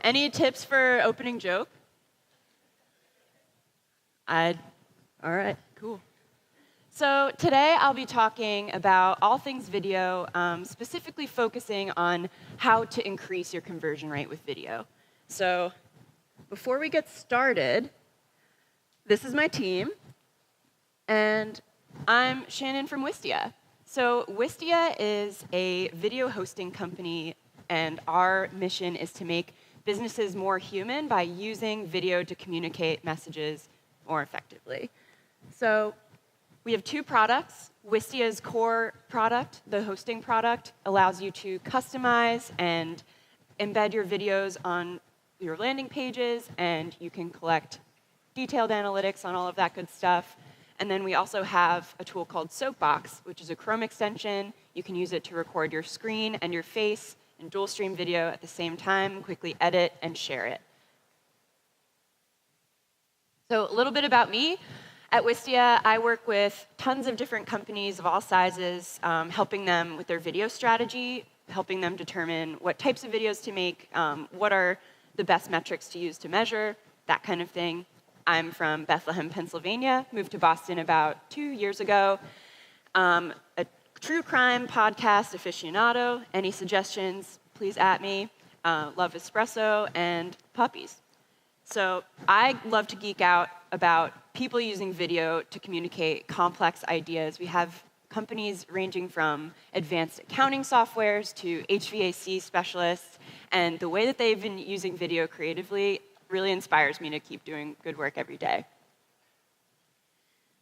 any tips for opening joke? All right, cool. So today I'll be talking about all things video, specifically focusing on how to increase your conversion rate with video. So before we get started, this is my team, and I'm Shannon from Wistia. So Wistia is a video hosting company, and our mission is to make businesses more human by using video to communicate messages more effectively. So we have two products. Wistia's core product, the hosting product, allows you to customize and embed your videos on your landing pages, and you can collect detailed analytics on all of that good stuff. And then we also have a tool called Soapbox, which is a Chrome extension. You can use it to record your screen and your face and dual stream video at the same time, quickly edit and share it. So a little bit about me. At Wistia, I work with tons of different companies of all sizes, helping them with their video strategy, helping them determine what types of videos to make, what are the best metrics to use to measure, that kind of thing. I'm from Bethlehem, Pennsylvania, moved to Boston about 2 years ago. A true crime podcast aficionado. Any suggestions, please at me. Love espresso and puppies. So I love to geek out about people using video to communicate complex ideas. We have companies ranging from advanced accounting softwares to HVAC specialists, and the way that they've been using video creatively really inspires me to keep doing good work every day.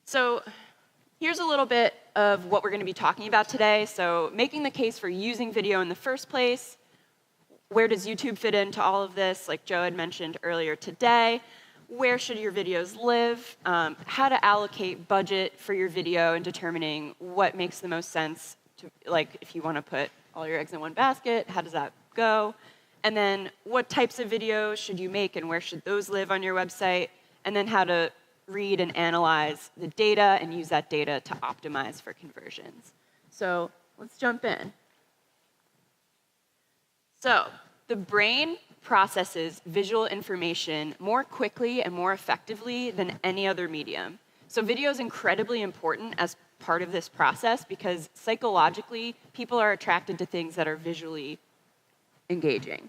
So here's a little bit of what we're going to be talking about today. So making the case for using video in the first place. Where does YouTube fit into all of this, like Joe had mentioned earlier today? Where should your videos live? How to allocate budget for your video and determining what makes the most sense to, like, if you want to put all your eggs in one basket, how does that go? And then what types of videos should you make and where should those live on your website? And then how to read and analyze the data and use that data to optimize for conversions. So let's jump in. So the brain processes visual information more quickly and more effectively than any other medium. So video is incredibly important as part of this process because psychologically, people are attracted to things that are visually engaging.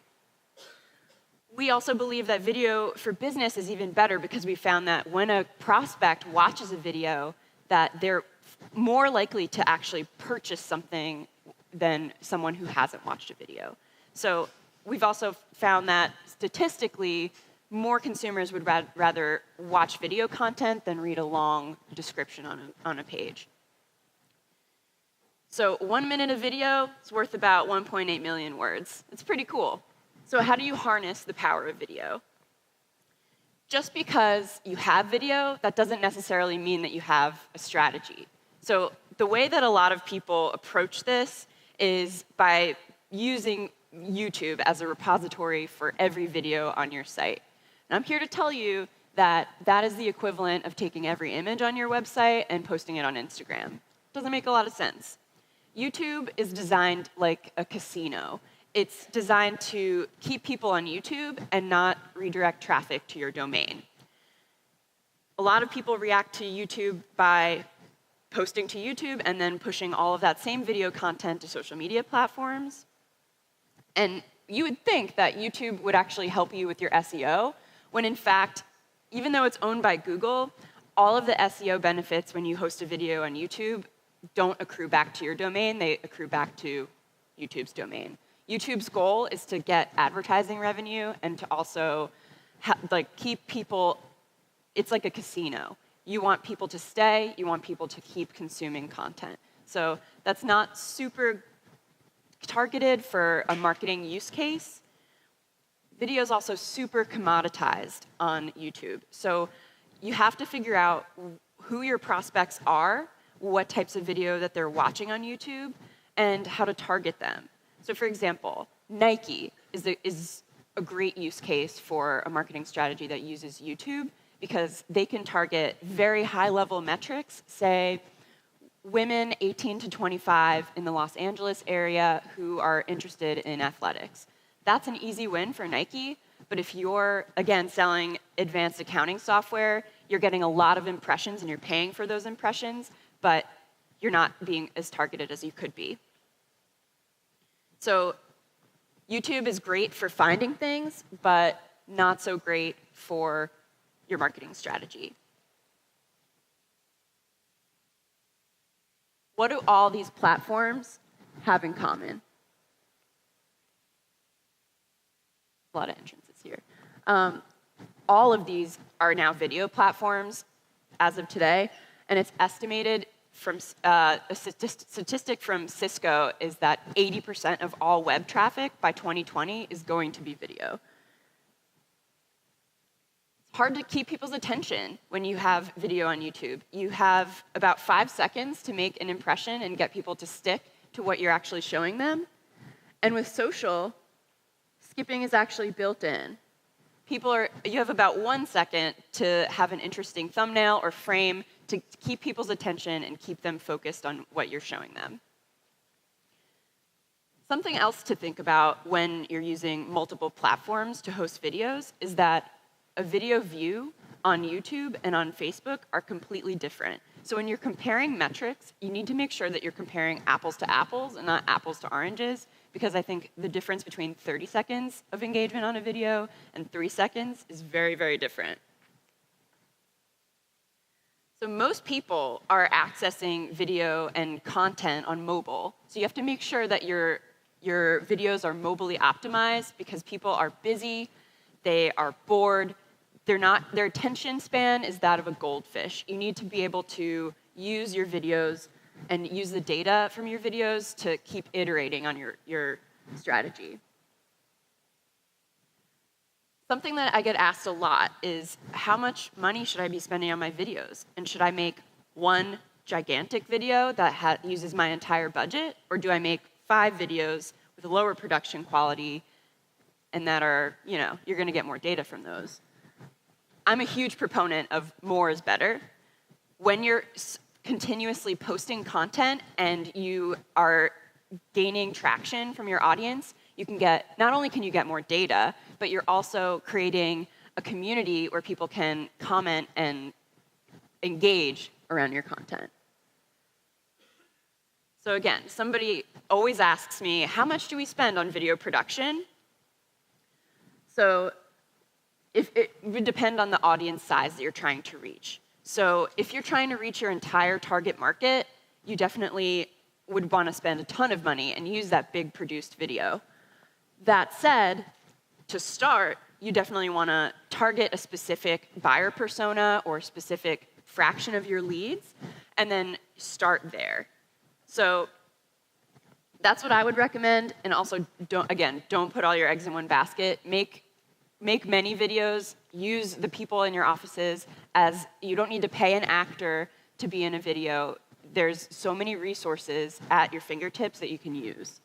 We also believe that video for business is even better because we found that when a prospect watches a video, that they're more likely to actually purchase something than someone who hasn't watched a video. So we've also found that statistically, more consumers would rather watch video content than read a long description on a page. So 1 minute of video is worth about 1.8 million words. It's pretty cool. So how do you harness the power of video? Just because you have video, that doesn't necessarily mean that you have a strategy. So the way that a lot of people approach this is by using YouTube as a repository for every video on your site. And I'm here to tell you that that is the equivalent of taking every image on your website and posting it on Instagram. Doesn't make a lot of sense. YouTube is designed like a casino. It's designed to keep people on YouTube and not redirect traffic to your domain. A lot of people react to YouTube by posting to YouTube and then pushing all of that same video content to social media platforms. And you would think that YouTube would actually help you with your SEO, when in fact, even though it's owned by Google, all of the SEO benefits when you host a video on YouTube don't accrue back to your domain, they accrue back to YouTube's domain. YouTube's goal is to get advertising revenue and to also keep people, it's like a casino. You want people to stay, you want people to keep consuming content. So that's not super targeted for a marketing use case. Video is also super commoditized on YouTube. So you have to figure out who your prospects are, what types of video that they're watching on YouTube, and how to target them. So for example, Nike is a great use case for a marketing strategy that uses YouTube because they can target very high-level metrics, say women 18 to 25 in the Los Angeles area who are interested in athletics. That's an easy win for Nike, But if you're, again, selling advanced accounting software, you're getting a lot of impressions and you're paying for those impressions, but you're not being as targeted as you could be. So YouTube is great for finding things, but not so great for your marketing strategy. What do all these platforms have in common? A lot of entrances here. All of these are now video platforms as of today, and it's estimated from a statistic from Cisco is that 80% of all web traffic by 2020 is going to be video. It's hard to keep people's attention when you have video on YouTube. You have about 5 seconds to make an impression and get people to stick to what you're actually showing them. And with social, skipping is actually built in. You have about 1 second to have an interesting thumbnail or frame to keep people's attention and keep them focused on what you're showing them. Something else to think about when you're using multiple platforms to host videos is that a video view on YouTube and on Facebook are completely different. So when you're comparing metrics, you need to make sure that you're comparing apples to apples and not apples to oranges, because I think the difference between 30 seconds of engagement on a video and 3 seconds is very, very different. So most people are accessing video and content on mobile. So you have to make sure that your videos are mobily optimized, because people are busy, they are bored, their attention span is that of a goldfish. You need to be able to use your videos and use the data from your videos to keep iterating on your strategy. Something that I get asked a lot is, how much money should I be spending on my videos? And should I make one gigantic video that uses my entire budget? Or do I make 5 videos with a lower production quality and that are, you're going to get more data from those? I'm a huge proponent of more is better. When you're continuously posting content and you are gaining traction from your audience, not only can you get more data, but you're also creating a community where people can comment and engage around your content. So again, somebody always asks me, how much do we spend on video production? So it would depend on the audience size that you're trying to reach. So if you're trying to reach your entire target market, you definitely would want to spend a ton of money and use that big produced video. That said, to start, you definitely want to target a specific buyer persona or a specific fraction of your leads, and then start there. So that's what I would recommend. And also, don't put all your eggs in one basket. Make many videos. Use the people in your offices, as you don't need to pay an actor to be in a video. There's so many resources at your fingertips that you can use.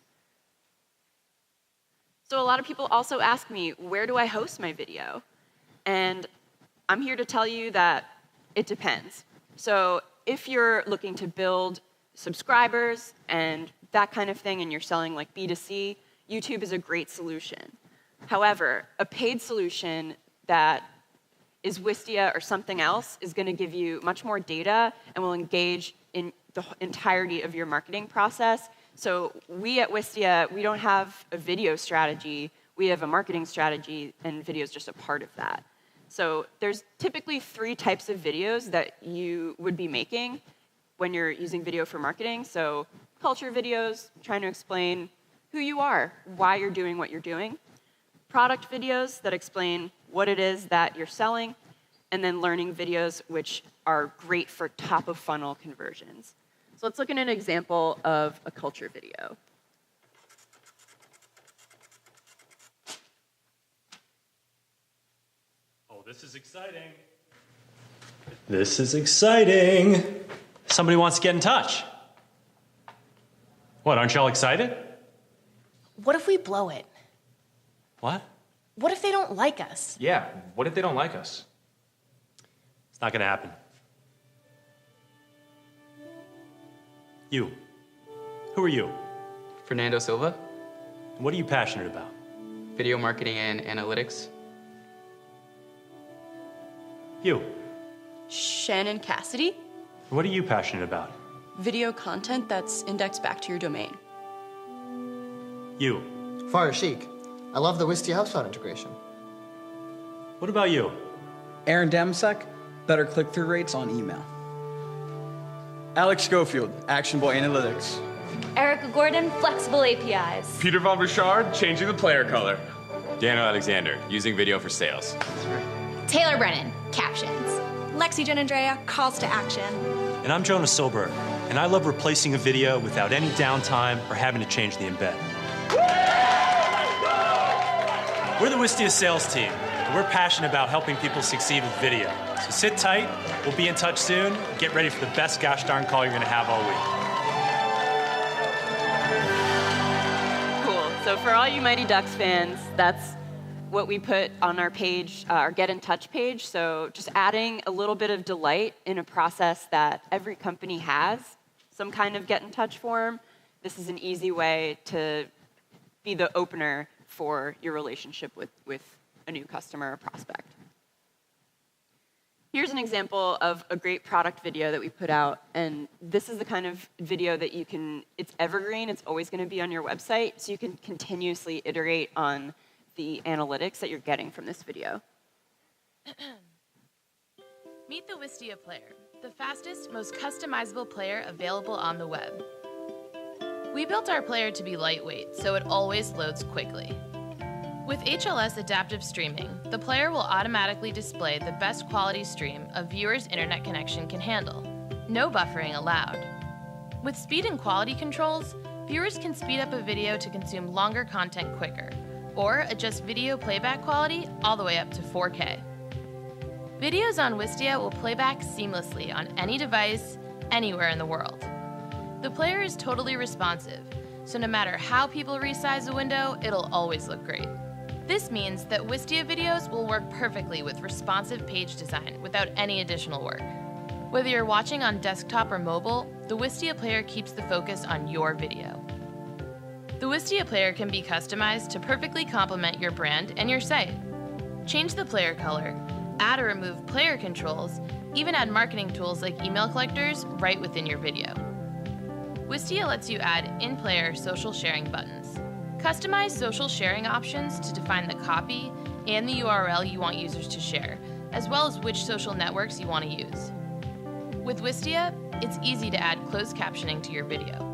So a lot of people also ask me, where do I host my video? And I'm here to tell you that it depends. So if you're looking to build subscribers and that kind of thing, and you're selling like B2C, YouTube is a great solution. However, a paid solution that is Wistia or something else is going to give you much more data and will engage in the entirety of your marketing process. So we at Wistia, we don't have a video strategy. We have a marketing strategy, and video is just a part of that. So there's typically 3 types of videos that you would be making when you're using video for marketing. So culture videos, trying to explain who you are, why you're doing what you're doing. Product videos that explain what it is that you're selling, and then learning videos, which are great for top-of-funnel conversions. So let's look at an example of a culture video. Oh, this is exciting. This is exciting. Somebody wants to get in touch. What, aren't y'all excited? What if we blow it? What? What if they don't like us? Yeah, what if they don't like us? It's not gonna happen. You. Who are you? Fernando Silva, What are you passionate about? video marketing and analytics. You. Shannon Cassidy. What are you passionate about? Video content that's indexed back to your domain. You. Fire Chic. I love the Wistia HubSpot integration. What about you? Aaron Damsek, better click-through rates on email. Alex Schofield, actionable analytics. Erica Gordon, flexible APIs. Peter Von Richard, changing the player color. Daniel Alexander, using video for sales. Taylor Brennan, captions. Lexi Jen Andrea, calls to action. And I'm Jonah Silberg, and I love replacing a video without any downtime or having to change the embed. We're the Wistia sales team, and we're passionate about helping people succeed with video. So sit tight, we'll be in touch soon. Get ready for the best gosh darn call you're gonna have all week. Cool. So for all you Mighty Ducks fans, that's what we put on our page, our Get in Touch page. So just adding a little bit of delight in a process that every company has, some kind of Get in Touch form. This is an easy way to be the opener for your relationship with a new customer or prospect. Here's an example of a great product video that we put out, and this is the kind of video that it's evergreen, it's always going to be on your website, so you can continuously iterate on the analytics that you're getting from this video. Meet the Wistia Player, the fastest, most customizable player available on the web. We built our player to be lightweight, so it always loads quickly. With HLS adaptive streaming, the player will automatically display the best quality stream a viewer's internet connection can handle. No buffering allowed. With speed and quality controls, viewers can speed up a video to consume longer content quicker, or adjust video playback quality all the way up to 4K. Videos on Wistia will play back seamlessly on any device, anywhere in the world. The player is totally responsive, so no matter how people resize the window, it'll always look great. This means that Wistia videos will work perfectly with responsive page design without any additional work. Whether you're watching on desktop or mobile, the Wistia player keeps the focus on your video. The Wistia player can be customized to perfectly complement your brand and your site. Change the player color, add or remove player controls, even add marketing tools like email collectors right within your video. Wistia lets you add in-player social sharing buttons. Customize social sharing options to define the copy and the URL you want users to share, as well as which social networks you want to use. With Wistia, it's easy to add closed captioning to your video.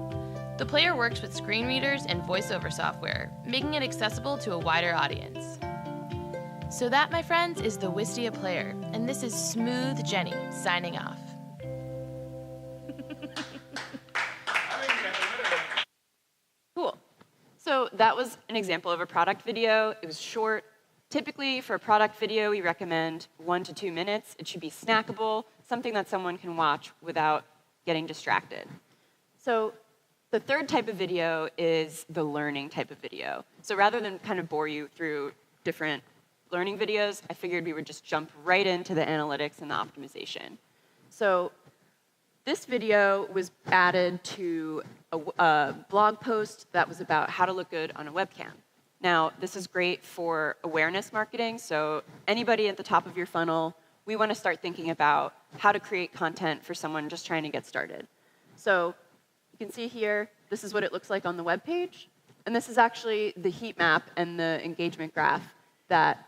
The player works with screen readers and voiceover software, making it accessible to a wider audience. So that, my friends, is the Wistia player, and this is Smooth Jenny signing off. Cool. So that was an example of a product video. It was short. Typically, for a product video, we recommend 1 to 2 minutes. It should be snackable, something that someone can watch without getting distracted. So the third type of video is the learning type of video. So rather than kind of bore you through different learning videos, I figured we would just jump right into the analytics and the optimization. So this video was added to a blog post that was about how to look good on a webcam. Now, this is great for awareness marketing, so anybody at the top of your funnel, we want to start thinking about how to create content for someone just trying to get started. So you can see here, this is what it looks like on the web page, and this is actually the heat map and the engagement graph that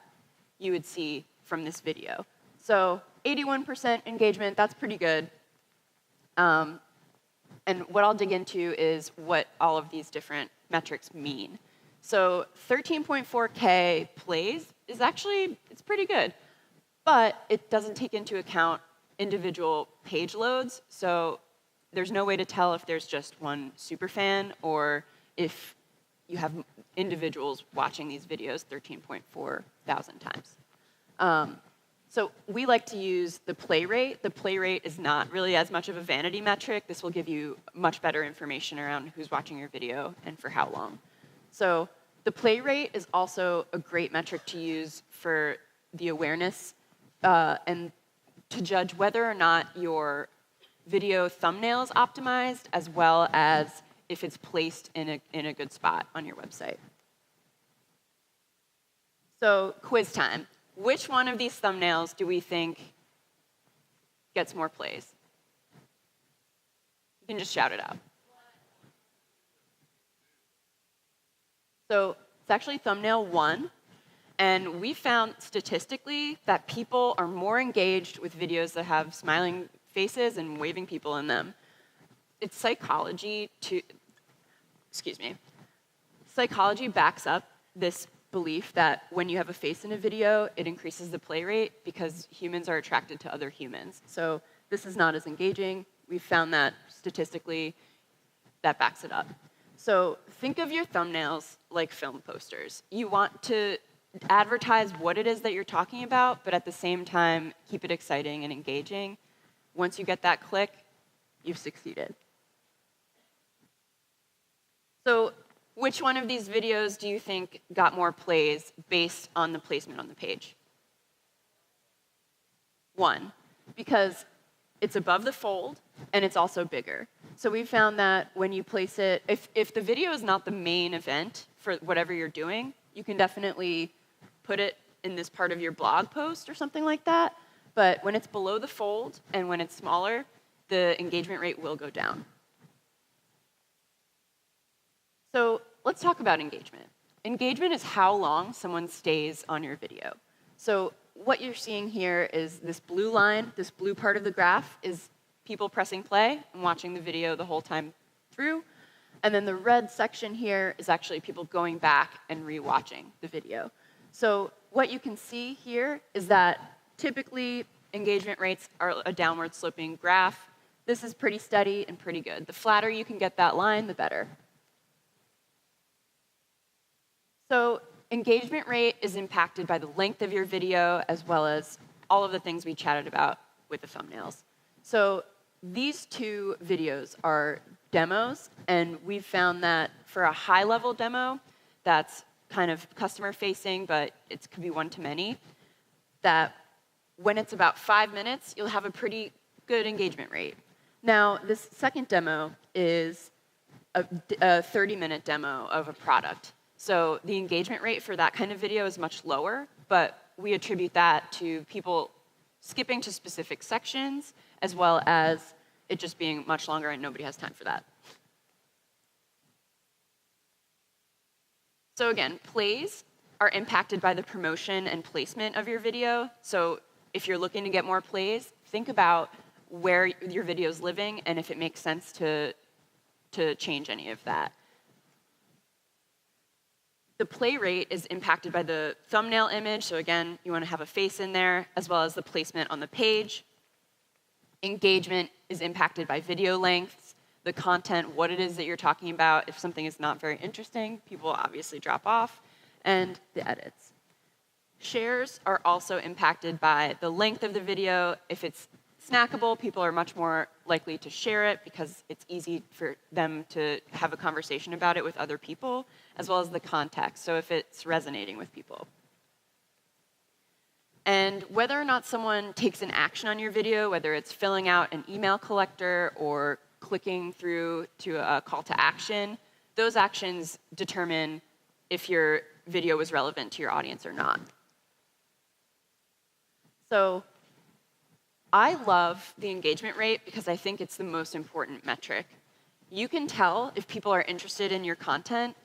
you would see from this video. So 81% engagement, that's pretty good. And what I'll dig into is what all of these different metrics mean. So 13.4K plays is actually, it's pretty good. But it doesn't take into account individual page loads. So there's no way to tell if there's just one superfan or if you have individuals watching these videos 13.4 thousand times. So we like to use the play rate. The play rate is not really as much of a vanity metric. This will give you much better information around who's watching your video and for how long. So the play rate is also a great metric to use for the awareness and to judge whether or not your video thumbnail is optimized, as well as if it's placed in a good spot on your website. So quiz time. Which one of these thumbnails do we think gets more plays? You can just shout it out. So it's actually thumbnail 1. And we found statistically that people are more engaged with videos that have smiling faces and waving people in them. It's psychology Psychology backs up this belief that when you have a face in a video, it increases the play rate because humans are attracted to other humans. So this is not as engaging. We've found that statistically, that backs it up. So think of your thumbnails like film posters. You want to advertise what it is that you're talking about, but at the same time, keep it exciting and engaging. Once you get that click, you've succeeded. So which one of these videos do you think got more plays based on the placement on the page? 1, because it's above the fold, and it's also bigger. So we found that when you place it, if the video is not the main event for whatever you're doing, you can definitely put it in this part of your blog post or something like that. But when it's below the fold and when it's smaller, the engagement rate will go down. So let's talk about engagement. Engagement is how long someone stays on your video. So what you're seeing here is this blue line, this blue part of the graph is people pressing play and watching the video the whole time through. And then the red section here is actually people going back and rewatching the video. So what you can see here is that typically engagement rates are a downward sloping graph. This is pretty steady and pretty good. The flatter you can get that line, the better. So engagement rate is impacted by the length of your video as well as all of the things we chatted about with the thumbnails. So these 2 videos are demos, and we've found that for a high-level demo that's kind of customer-facing, but it could be one-to-many, that when it's about 5 minutes, you'll have a pretty good engagement rate. Now, this second demo is a 30-minute demo of a product. So the engagement rate for that kind of video is much lower, but we attribute that to people skipping to specific sections, as well as it just being much longer and nobody has time for that. So again, plays are impacted by the promotion and placement of your video. So if you're looking to get more plays, think about where your video is living and if it makes sense to change any of that. The play rate is impacted by the thumbnail image. So again, you want to have a face in there, as well as the placement on the page. Engagement is impacted by video lengths, the content, what it is that you're talking about. If something is not very interesting, people will obviously drop off, and the edits. Shares are also impacted by the length of the video. If it's snackable, people are much more likely to share it because it's easy for them to have a conversation about it with other people, as well as the context, so if it's resonating with people. And whether or not someone takes an action on your video, whether it's filling out an email collector or clicking through to a call to action, those actions determine if your video was relevant to your audience or not. So I love the engagement rate because I think it's the most important metric. You can tell if people are interested in your content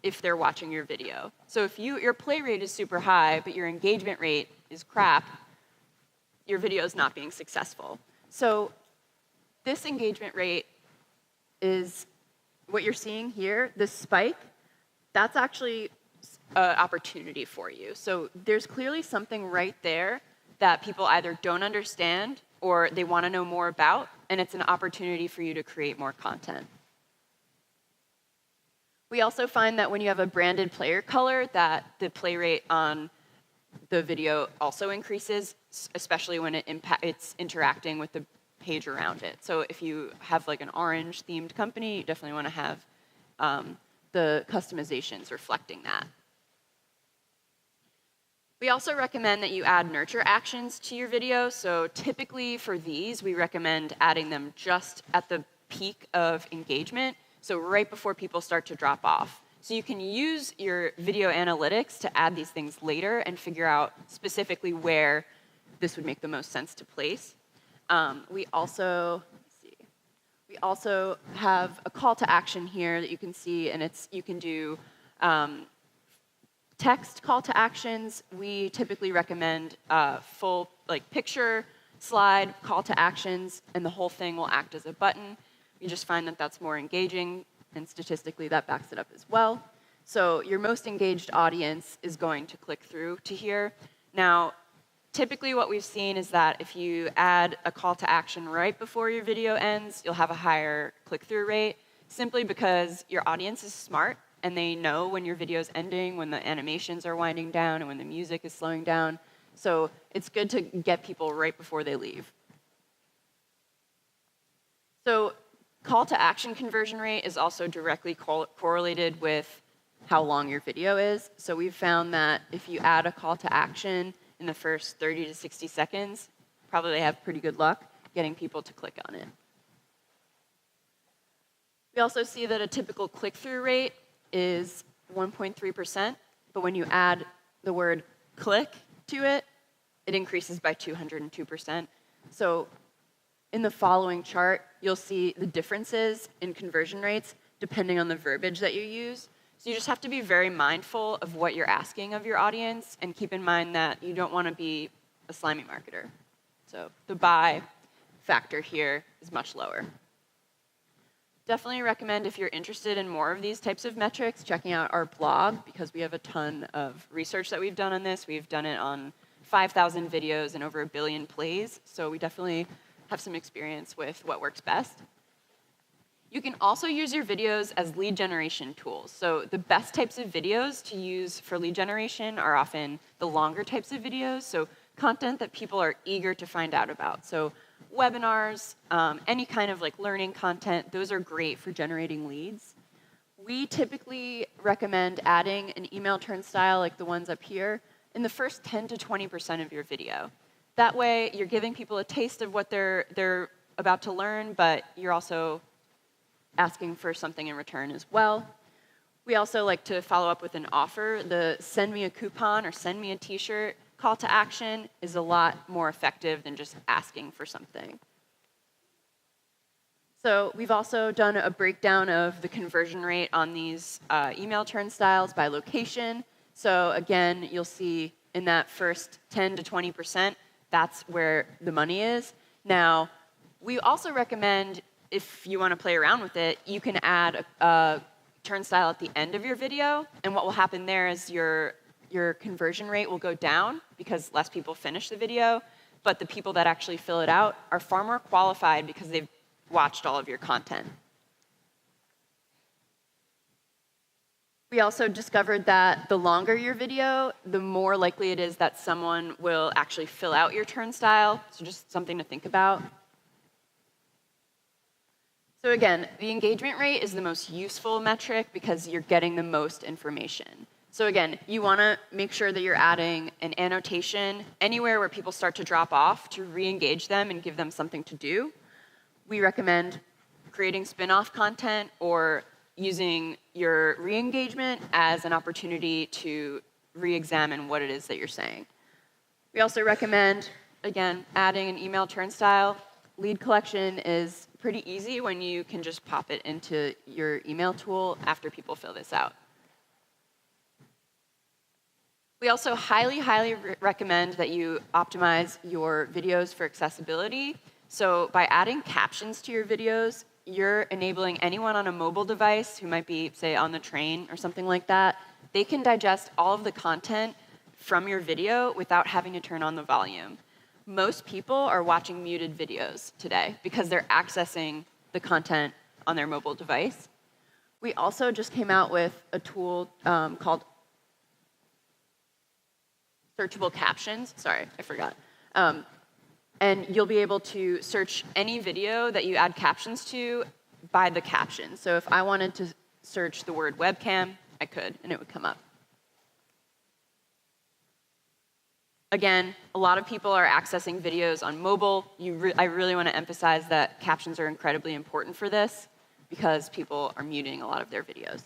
if they're watching your video. So if your play rate is super high, but your engagement rate is crap, your video is not being successful. So this engagement rate is what you're seeing here, this spike, that's actually an opportunity for you. So there's clearly something right there that people either don't understand or they want to know more about, and it's an opportunity for you to create more content. We also find that when you have a branded player color, that the play rate on the video also increases, especially when it's interacting with the page around it. So if you have like an orange themed company, you definitely want to have the customizations reflecting that. We also recommend that you add nurture actions to your video. So typically for these, we recommend adding them just at the peak of engagement, so right before people start to drop off. So you can use your video analytics to add these things later and figure out specifically where this would make the most sense to place. We also have a call to action here that you can see, and you can do text call to actions. We typically recommend full picture, slide, call to actions, and the whole thing will act as a button. We just find that that's more engaging, and statistically that backs it up as well. So your most engaged audience is going to click through to here. Now, typically what we've seen is that if you add a call to action right before your video ends, you'll have a higher click-through rate, simply because your audience is smart and they know when your video is ending, when the animations are winding down, and when the music is slowing down. So it's good to get people right before they leave. So call to action conversion rate is also directly correlated with how long your video is. So we've found that if you add a call to action in the first 30 to 60 seconds, probably have pretty good luck getting people to click on it. We also see that a typical click-through rate is 1.3%, but when you add the word click to it, it increases by 202%. So in the following chart, you'll see the differences in conversion rates depending on the verbiage that you use. So you just have to be very mindful of what you're asking of your audience and keep in mind that you don't want to be a slimy marketer. So the buy factor here is much lower. Definitely recommend, if you're interested in more of these types of metrics, checking out our blog, because we have a ton of research that we've done on this. We've done it on 5,000 videos and over 1 billion plays, so we definitely have some experience with what works best. You can also use your videos as lead generation tools. So the best types of videos to use for lead generation are often the longer types of videos, so content that people are eager to find out about. So webinars, any kind of learning content, those are great for generating leads. We typically recommend adding an email turnstile like the ones up here in the first 10 to 20% of your video. That way, you're giving people a taste of what they're about to learn, but you're also asking for something in return as well. We also like to follow up with an offer. The send me a coupon or send me a t-shirt call to action is a lot more effective than just asking for something. So we've also done a breakdown of the conversion rate on these email turnstiles by location. So again, you'll see in that first 10 to 20%, that's where the money is. Now, we also recommend, if you want to play around with it, you can add a turnstile at the end of your video, and what will happen there is your conversion rate will go down because less people finish the video, but the people that actually fill it out are far more qualified because they've watched all of your content. We also discovered that the longer your video, the more likely it is that someone will actually fill out your turnstile, so just something to think about. So again, the engagement rate is the most useful metric because you're getting the most information. So again, you want to make sure that you're adding an annotation anywhere where people start to drop off to re-engage them and give them something to do. We recommend creating spin-off content or using your re-engagement as an opportunity to re-examine what it is that you're saying. We also recommend, again, adding an email turnstile. Lead collection is pretty easy when you can just pop it into your email tool after people fill this out. We also highly, highly recommend that you optimize your videos for accessibility. So by adding captions to your videos, you're enabling anyone on a mobile device who might be, say, on the train or something like that, they can digest all of the content from your video without having to turn on the volume. Most people are watching muted videos today because they're accessing the content on their mobile device. We also just came out with a tool called searchable captions. Sorry, I forgot. And you'll be able to search any video that you add captions to by the caption. So if I wanted to search the word webcam, I could, and it would come up. Again, a lot of people are accessing videos on mobile. I really want to emphasize that captions are incredibly important for this because people are muting a lot of their videos.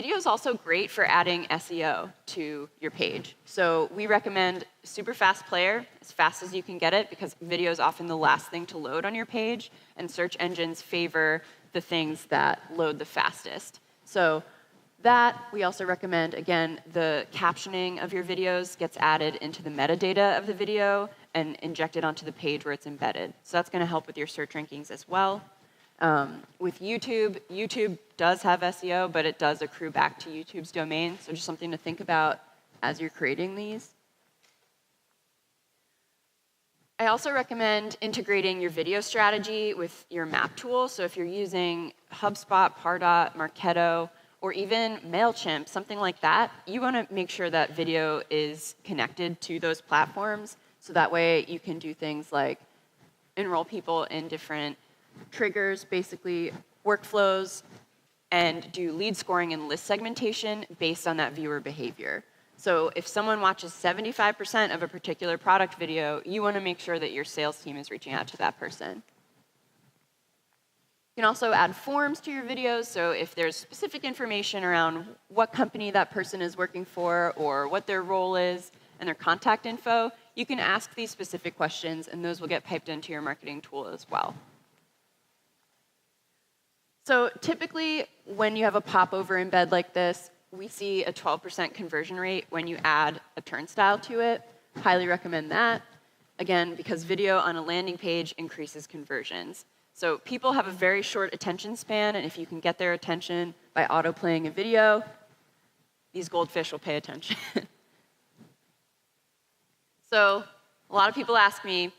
Video is also great for adding SEO to your page. So we recommend super fast player, as fast as you can get it, because video is often the last thing to load on your page, and search engines favor the things that load the fastest. So that, we also recommend, again, the captioning of your videos gets added into the metadata of the video and injected onto the page where it's embedded. So that's going to help with your search rankings as well. With YouTube, YouTube does have SEO, but it does accrue back to YouTube's domain, so just something to think about as you're creating these. I also recommend integrating your video strategy with your map tool. So if you're using HubSpot, Pardot, Marketo, or even MailChimp, something like that, you want to make sure that video is connected to those platforms, so that way you can do things like enroll people in different triggers, basically workflows, and do lead scoring and list segmentation based on that viewer behavior. So if someone watches 75% of a particular product video, you want to make sure that your sales team is reaching out to that person. You can also add forms to your videos, so if there's specific information around what company that person is working for or what their role is and their contact info, you can ask these specific questions, and those will get piped into your marketing tool as well. So typically, when you have a popover embed like this, we see a 12% conversion rate when you add a turnstile to it. Highly recommend that. Again, because video on a landing page increases conversions. So people have a very short attention span, and if you can get their attention by auto-playing a video, these goldfish will pay attention. So a lot of people ask me,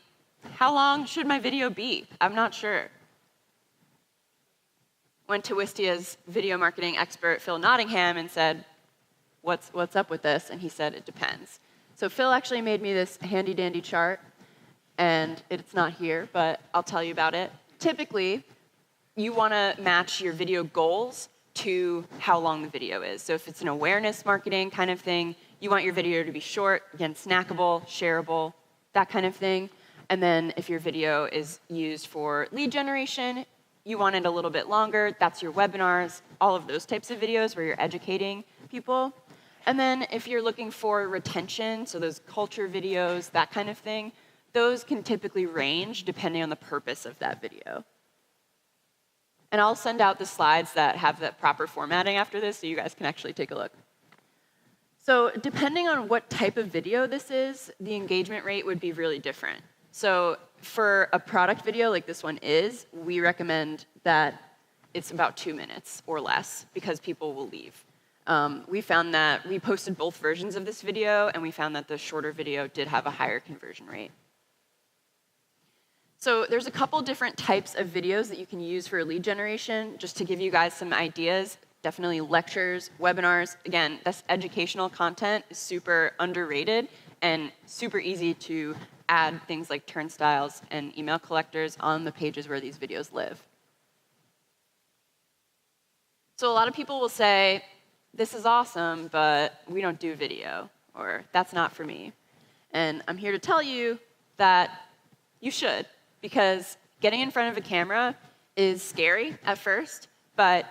how long should my video be? I'm not sure. Went to Wistia's video marketing expert, Phil Nottingham, and said, what's up with this? And he said, it depends. So Phil actually made me this handy-dandy chart, and it's not here, but I'll tell you about it. Typically, you want to match your video goals to how long the video is. So if it's an awareness marketing kind of thing, you want your video to be short, again, snackable, shareable, that kind of thing. And then if your video is used for lead generation, you want it a little bit longer. That's your webinars, all of those types of videos where you're educating people. And then if you're looking for retention, so those culture videos, that kind of thing, those can typically range depending on the purpose of that video. And I'll send out the slides that have the proper formatting after this so you guys can actually take a look. So depending on what type of video this is, the engagement rate would be really different. So for a product video like this one is, we recommend that it's about 2 minutes or less because people will leave. We found that we posted both versions of this video, and we found that the shorter video did have a higher conversion rate. So there's a couple different types of videos that you can use for lead generation. Just to give you guys some ideas, definitely lectures, webinars. Again, this educational content is super underrated and super easy to add things like turnstiles and email collectors on the pages where these videos live. So a lot of people will say, this is awesome, but we don't do video, or that's not for me. And I'm here to tell you that you should, because getting in front of a camera is scary at first, but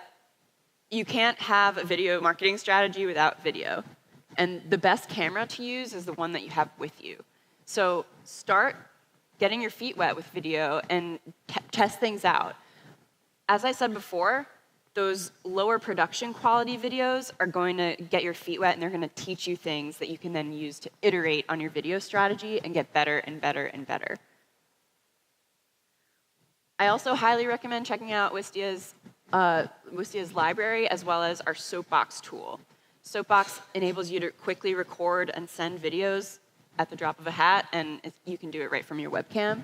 you can't have a video marketing strategy without video. And the best camera to use is the one that you have with you. So start getting your feet wet with video and test things out. As I said before, those lower production quality videos are going to get your feet wet, and they're going to teach you things that you can then use to iterate on your video strategy and get better and better and better. I also highly recommend checking out Wistia's library as well as our Soapbox tool. Soapbox enables you to quickly record and send videos at the drop of a hat, and you can do it right from your webcam.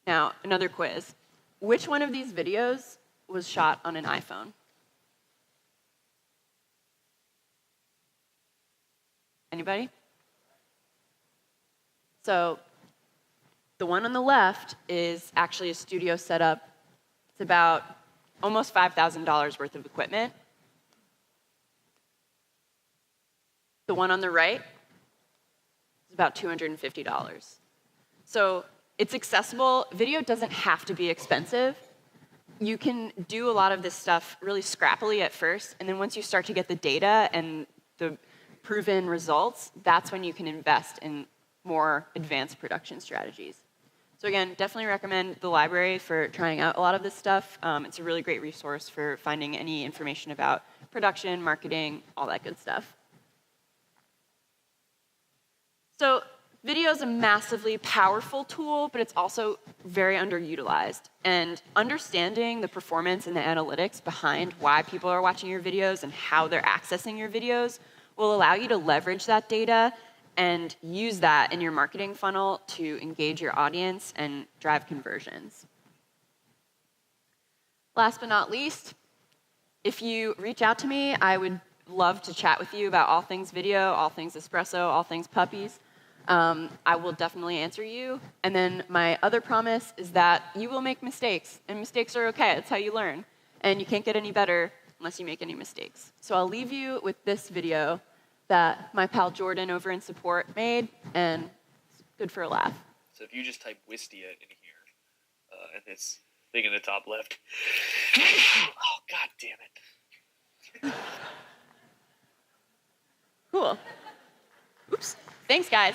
Now, another quiz. Which one of these videos was shot on an iPhone? Anybody? So the one on the left is actually a studio setup. It's about almost $5,000 worth of equipment. The one on the right is about $250. So it's accessible. Video doesn't have to be expensive, you can do a lot of this stuff really scrappily at first, and then once you start to get the data and the proven results, that's when you can invest in more advanced production strategies. So again, definitely recommend the library for trying out a lot of this stuff. It's a really great resource for finding any information about production, marketing, all that good stuff. So video is a massively powerful tool, but it's also very underutilized. And understanding the performance and the analytics behind why people are watching your videos and how they're accessing your videos will allow you to leverage that data and use that in your marketing funnel to engage your audience and drive conversions. Last but not least, if you reach out to me, I would love to chat with you about all things video, all things espresso, all things puppies. I will definitely answer you. And then my other promise is that you will make mistakes, and mistakes are okay. That's how you learn. And you can't get any better unless you make any mistakes. So I'll leave you with this video that my pal Jordan over in support made, and it's good for a laugh. So if you just type Wistia in here, and this thing in the top left, oh, God damn it. Cool. Oops. Thanks, guys.